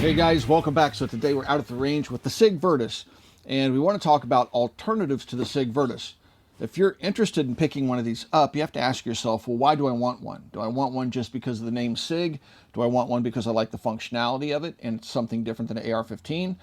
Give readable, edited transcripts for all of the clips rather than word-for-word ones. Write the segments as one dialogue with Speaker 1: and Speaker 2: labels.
Speaker 1: Hey guys, welcome back. So today we're out at the range with the Sig Virtus, and we want to talk about alternatives to the Sig Virtus. If you're interested in picking one of these up, you have to ask yourself, well, why do I want one? Do I want one just because of the name Sig? Do I want one because I like the functionality of it and it's something different than an AR-15?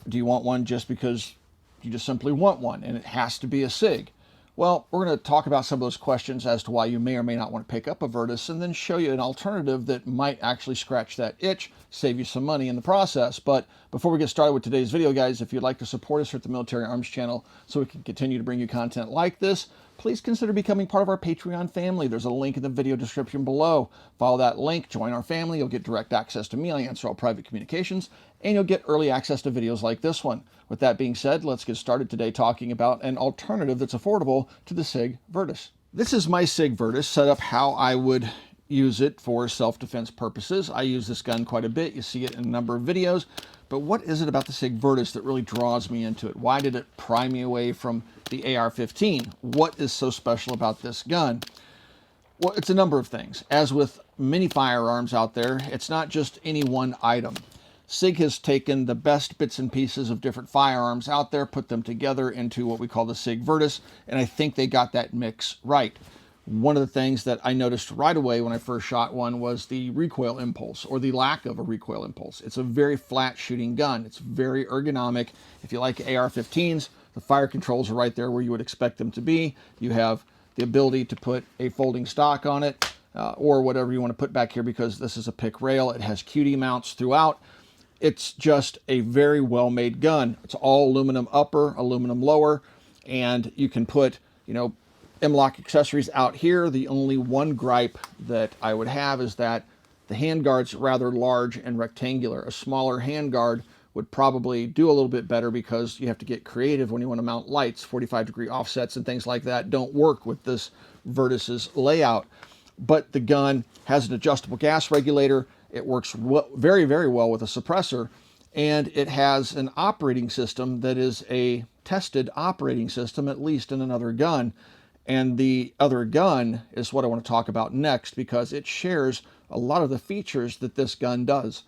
Speaker 1: Do you want one just because you just simply want one and it has to be a Sig? Well, we're going to talk about some of those questions as to why you may or may not want to pick up a Virtus, and then show you an alternative that might actually scratch that itch, save you some money in the process. But before we get started with today's video, guys, if you'd like to support us here at the Military Arms channel so we can continue to bring you content like this, please consider becoming part of our Patreon family. There's a link in the video description below. Follow that link, join our family. You'll get direct access to me. I answer all private communications, and you'll get early access to videos like this one. With that being said, let's get started today talking about an alternative that's affordable to the Sig Virtus. This is my Sig Virtus, set up how I would use it for self-defense purposes. I use this gun quite a bit. You see it in a number of videos. But what is it about the Sig Virtus that really draws me into it? Why did it pry me away from the AR-15? What is so special about this gun? Well, it's a number of things. As with many firearms out there, it's not just any one item. Sig has taken the best bits and pieces of different firearms out there, put them together into what we call the Sig Virtus, and I think they got that mix right. One of the things that I noticed right away when I first shot one was the recoil impulse, or the lack of a recoil impulse. It's a very flat shooting gun. It's very ergonomic. If you like AR-15s, the fire controls are right there where you would expect them to be. You have the ability to put a folding stock on it, or whatever you want to put back here, because this is a pick rail. It has QD mounts throughout. It's just a very well-made gun. It's all aluminum upper, aluminum lower, and you can put, M-LOK accessories out here. The only one gripe that I would have is that the handguard's rather large and rectangular. A smaller handguard would probably do a little bit better, because you have to get creative when you want to mount lights. 45-degree offsets and things like that don't work with this Virtus's layout. But the gun has an adjustable gas regulator. It works very, very well with a suppressor, and it has an operating system that is a tested operating system, at least in another gun. And the other gun is what I want to talk about next, because it shares a lot of the features that this gun does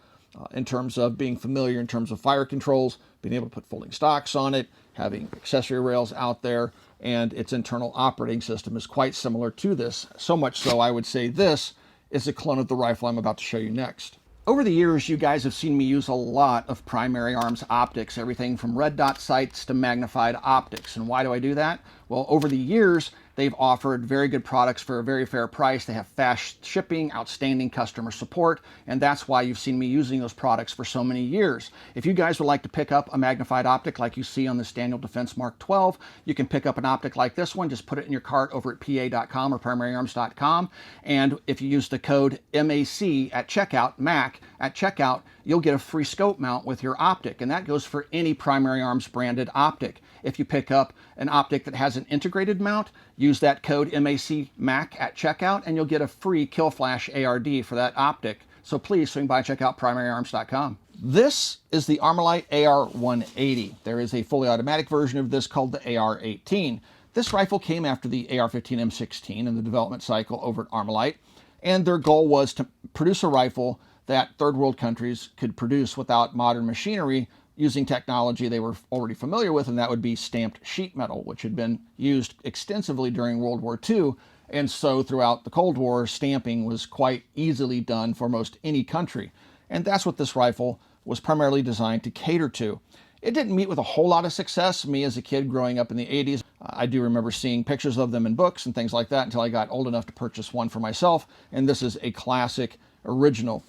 Speaker 1: in terms of being familiar, in terms of fire controls, being able to put folding stocks on it, having accessory rails out there, and its internal operating system is quite similar to this. So much so, I would say this is a clone of the rifle I'm about to show you next. Over the years, you guys have seen me use a lot of primary arms optics, everything from red dot sights to magnified optics. And why do I do that? Well, over the years, they've offered very good products for a very fair price. They have fast shipping, outstanding customer support, and that's why you've seen me using those products for so many years. If you guys would like to pick up a magnified optic like you see on this Daniel Defense Mark 12, you can pick up an optic like this one. Just put it in your cart over at pa.com or primaryarms.com, and if you use the code MAC at checkout, MAC at checkout, you'll get a free scope mount with your optic, and that goes for any Primary Arms branded optic. If you pick up an optic that has an integrated mount, use that code MAC at checkout, and you'll get a free Kill Flash ARD for that optic. So please swing by and check out primaryarms.com. This is the Armalite Ar-180. There is a fully automatic version of this called the AR-18. This rifle came after the AR-15 M16 in the development cycle over at Armalite, and their goal was to produce a rifle that third world countries could produce without modern machinery, using technology they were already familiar with, and that would be stamped sheet metal, which had been used extensively during World War II. And so throughout the Cold War, stamping was quite easily done for most any country. And that's what this rifle was primarily designed to cater to. It didn't meet with a whole lot of success. Me as a kid growing up in the 80s, I do remember seeing pictures of them in books and things like that until I got old enough to purchase one for myself. And this is a classic original.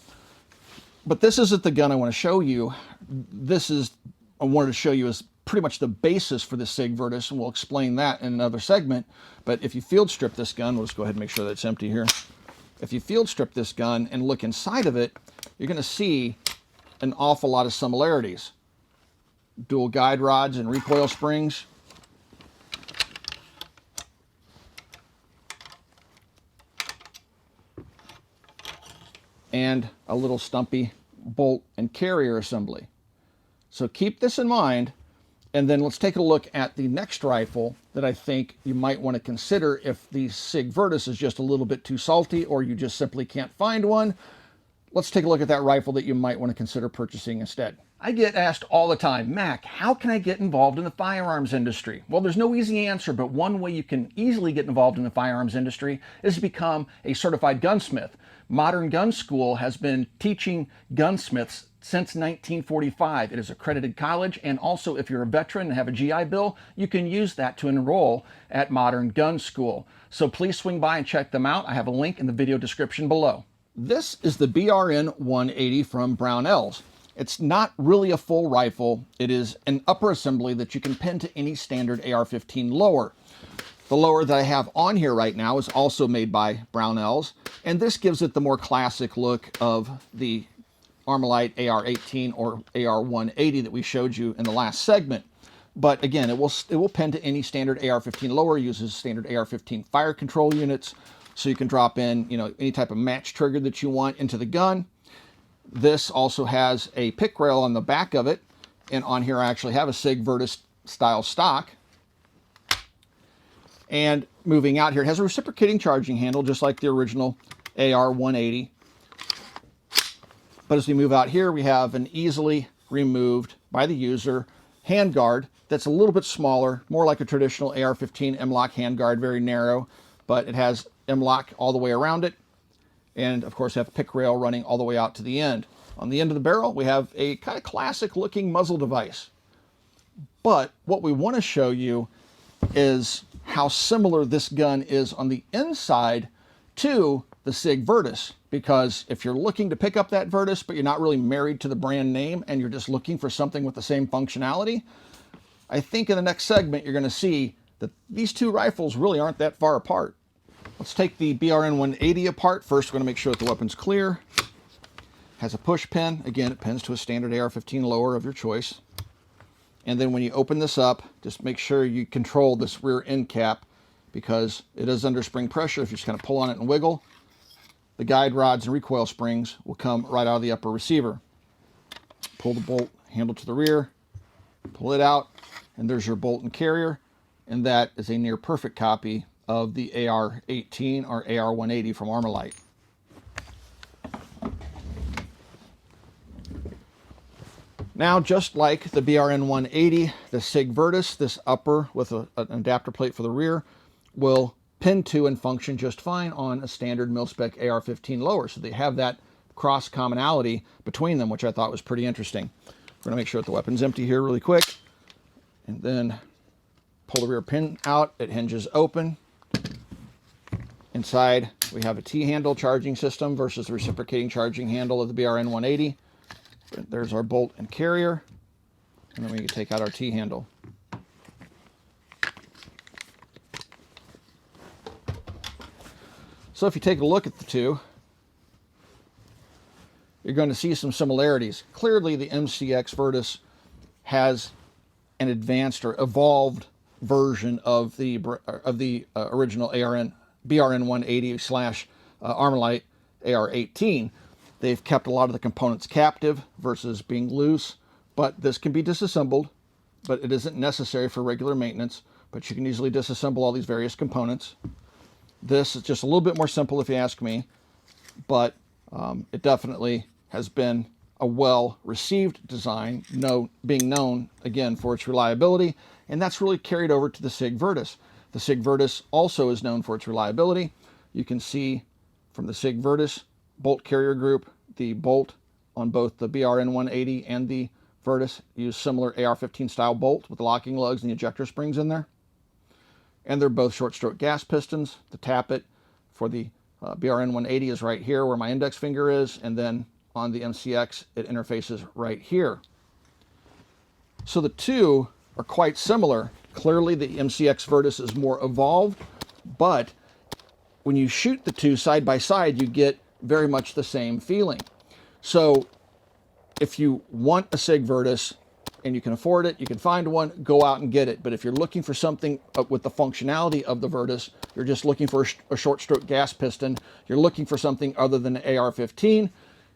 Speaker 1: But this isn't the gun I want to show you. I wanted to show you as pretty much the basis for the Sig Virtus, and we'll explain that in another segment. But if you field strip this gun, we'll just go ahead and make sure that it's empty here. If you field strip this gun and look inside of it, you're going to see an awful lot of similarities. Dual guide rods and recoil springs. And a little stumpy bolt and carrier assembly. So keep this in mind, and then let's take a look at the next rifle that I think you might want to consider if the Sig Virtus is just a little bit too salty, or you just simply can't find one. let's take a look at that rifle that you might want to consider purchasing instead. I get asked all the time, Mac, how can I get involved in the firearms industry? Well, there's no easy answer, but one way you can easily get involved in the firearms industry is to become a certified gunsmith. Modern Gun School has been teaching gunsmiths since 1945. It is an accredited college, and also if you're a veteran and have a GI Bill, you can use that to enroll at Modern Gun School. So please swing by and check them out. I have a link in the video description below. This is the BRN 180 from Brownells. It's not really a full rifle. It is an upper assembly that you can pin to any standard AR-15 lower. The lower that I have on here right now is also made by Brownells, and this gives it the more classic look of the Armalite Ar-180 or Ar-180 that we showed you in the last segment. But again, it will pin to any standard AR-15 lower, uses standard AR-15 fire control units, so you can drop in, any type of match trigger that you want into the gun. This also has a pick rail on the back of it, and on here I actually have a Sig Virtus style stock. And moving out here, it has a reciprocating charging handle, just like the original Ar-180. But as we move out here, we have an easily removed by the user handguard that's a little bit smaller, more like a traditional AR-15 M-LOK handguard, very narrow, but it has M-LOK all the way around it. And of course, have a pick rail running all the way out to the end. On the end of the barrel, we have a kind of classic looking muzzle device. But what we want to show you is how similar this gun is on the inside to the Sig Virtus, because if you're looking to pick up that Virtus, but you're not really married to the brand name and you're just looking for something with the same functionality, I think in the next segment you're going to see that these two rifles really aren't that far apart. Let's take the BRN 180 apart. First, we're going to make sure that the weapon's clear. Has a push pin. Again, it pins to a standard AR-15 lower of your choice. And then when you open this up, just make sure you control this rear end cap, because it is under spring pressure. If you just kind of pull on it and wiggle, the guide rods and recoil springs will come right out of the upper receiver. Pull the bolt handle to the rear, pull it out, and there's your bolt and carrier. And that is a near perfect copy of the AR-18 or Ar-180 from Armalite. Now, just like the BRN 180, the Sig Virtus, this upper with an adapter plate for the rear, will pin to and function just fine on a standard mil-spec AR-15 lower. So they have that cross commonality between them, which I thought was pretty interesting. We're going to make sure that the weapon's empty here really quick, and then pull the rear pin out. It hinges open. Inside, we have a T-handle charging system versus the reciprocating charging handle of the BRN 180. There's our bolt and carrier, and then we can take out our T-handle. So if you take a look at the two, you're going to see some similarities. Clearly, the MCX Virtus has an advanced or evolved version of the original BRN 180 / Armalite Ar-18. They've kept a lot of the components captive versus being loose, but this can be disassembled, but it isn't necessary for regular maintenance, but you can easily disassemble all these various components. This is just a little bit more simple if you ask me, but it definitely has been a well-received design, being known, again, for its reliability, and that's really carried over to the Sig Virtus. The Sig Virtus also is known for its reliability. You can see from the Sig Virtus bolt carrier group, the bolt on both the BRN 180 and the Virtus use similar AR-15 style bolt with the locking lugs and the ejector springs in there. And they're both short stroke gas pistons. The tappet for the BRN 180 is right here where my index finger is, and then on the MCX it interfaces right here. So the two are quite similar. Clearly the MCX Virtus is more evolved, but when you shoot the two side by side, you get very much the same feeling. So if you want a Sig Virtus and you can afford it, you can find one, go out and get it. But if you're looking for something with the functionality of the Virtus, you're just looking for a short stroke gas piston, you're looking for something other than the AR-15,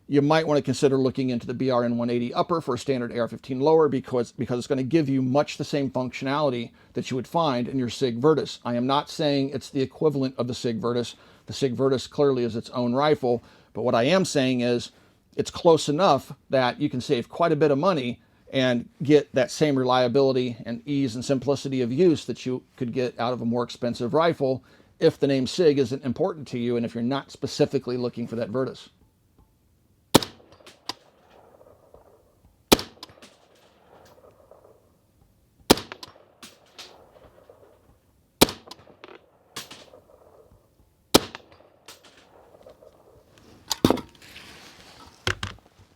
Speaker 1: you might want to consider looking into the BRN 180 upper for a standard AR-15 lower, because it's going to give you much the same functionality that you would find in your Sig Virtus. I am not saying it's the equivalent of the Sig Virtus. The Sig Virtus clearly is its own rifle, but what I am saying is it's close enough that you can save quite a bit of money and get that same reliability and ease and simplicity of use that you could get out of a more expensive rifle if the name Sig isn't important to you and if you're not specifically looking for that Virtus.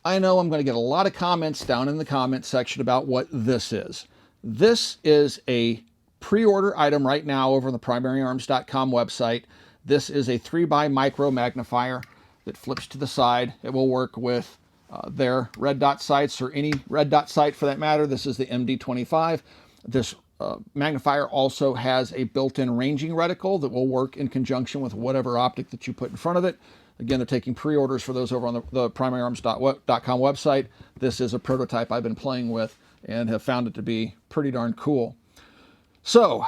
Speaker 1: I know I'm going to get a lot of comments down in the comment section about what this is. This is a pre-order item right now over on the primaryarms.com website. This is a 3x micro magnifier that flips to the side. It will work with their red dot sights or any red dot sight for that matter. This is the MD25. This magnifier also has a built-in ranging reticle that will work in conjunction with whatever optic that you put in front of it. Again, they're taking pre-orders for those over on the primaryarms.com website. This is a prototype I've been playing with and have found it to be pretty darn cool. So,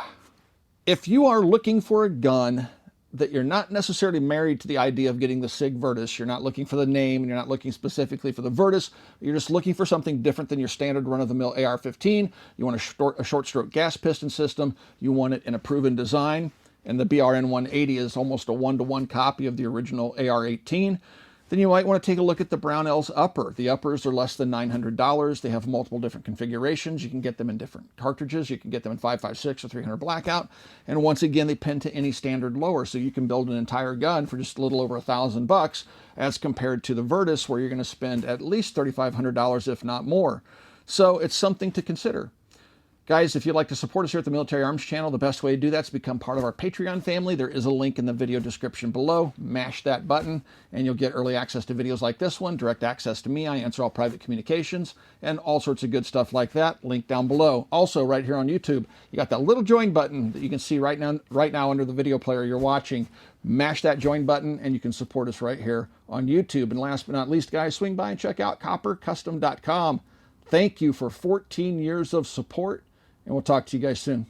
Speaker 1: if you are looking for a gun that you're not necessarily married to the idea of getting the Sig Virtus, you're not looking for the name, and you're not looking specifically for the Virtus, you're just looking for something different than your standard run-of-the-mill AR-15, you want a short-stroke gas piston system, you want it in a proven design, and the BR Ar-180 is almost a one-to-one copy of the original AR-18, then you might want to take a look at the Brownells Upper. The Uppers are less than $900. They have multiple different configurations. You can get them in different cartridges. You can get them in 5.56 or 300 blackout. And once again, they pin to any standard lower, so you can build an entire gun for just a little over $1,000 as compared to the Virtus, where you're going to spend at least $3,500, if not more. So it's something to consider. Guys, if you'd like to support us here at the Military Arms Channel, the best way to do that is become part of our Patreon family. There is a link in the video description below. Mash that button, and you'll get early access to videos like this one, direct access to me. I answer all private communications, and all sorts of good stuff like that. Link down below. Also, right here on YouTube, you got that little join button that you can see right now under the video player you're watching. Mash that join button, and you can support us right here on YouTube. And last but not least, guys, swing by and check out coppercustom.com. Thank you for 14 years of support. And we'll talk to you guys soon.